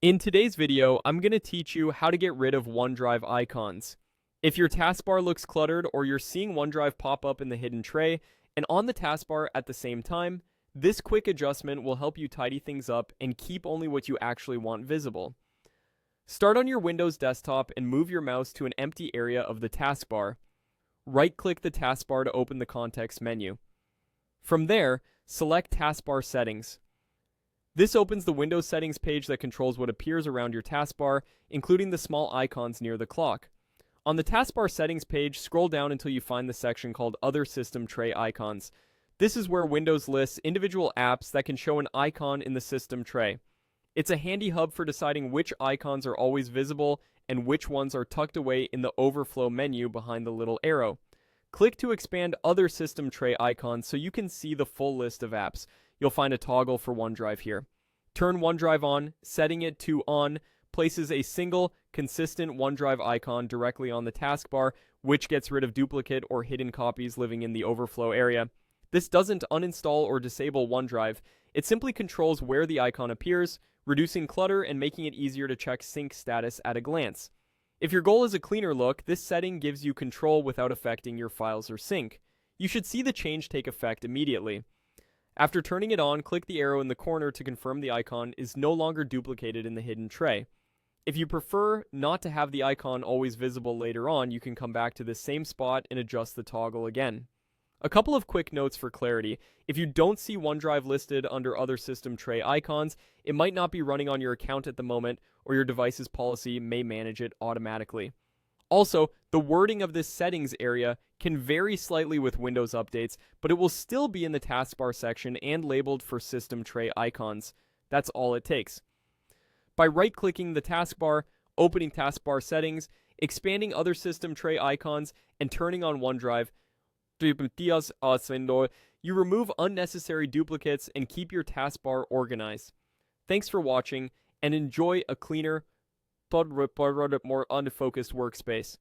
In today's video, I'm going to teach you how to get rid of OneDrive icons. If your taskbar looks cluttered or you're seeing OneDrive pop up in the hidden tray and on the taskbar at the same time, this quick adjustment will help you tidy things up and keep only what you actually want visible. Start on your Windows desktop and move your mouse to an empty area of the taskbar. Right-click the taskbar to open the context menu. From there, select Taskbar Settings. This opens the Windows settings page that controls what appears around your taskbar, including the small icons near the clock. On the taskbar settings page, scroll down until you find the section called Other System Tray Icons. This is where Windows lists individual apps that can show an icon in the system tray. It's a handy hub for deciding which icons are always visible and which ones are tucked away in the overflow menu behind the little arrow. Click to expand Other System Tray Icons so you can see the full list of apps. You'll find a toggle for OneDrive here. Turn OneDrive on, setting it to on places a single, consistent OneDrive icon directly on the taskbar, which gets rid of duplicate or hidden copies living in the overflow area. This doesn't uninstall or disable OneDrive. It simply controls where the icon appears, reducing clutter and making it easier to check sync status at a glance. If your goal is a cleaner look, this setting gives you control without affecting your files or sync. You should see the change take effect immediately. After turning it on, click the arrow in the corner to confirm the icon is no longer duplicated in the hidden tray. If you prefer not to have the icon always visible later on, you can come back to the same spot and adjust the toggle again. A couple of quick notes for clarity. If you don't see OneDrive listed under Other System Tray Icons, it might not be running on your account at the moment, or your device's policy may manage it automatically. Also, the wording of this settings area can vary slightly with Windows updates, but it will still be in the taskbar section and labeled for system tray icons. That's all it takes. By right-clicking the taskbar, opening taskbar settings, expanding other system tray icons, and turning on OneDrive, you remove unnecessary duplicates and keep your taskbar organized. Thanks for watching, and enjoy a cleaner, more unfocused workspace.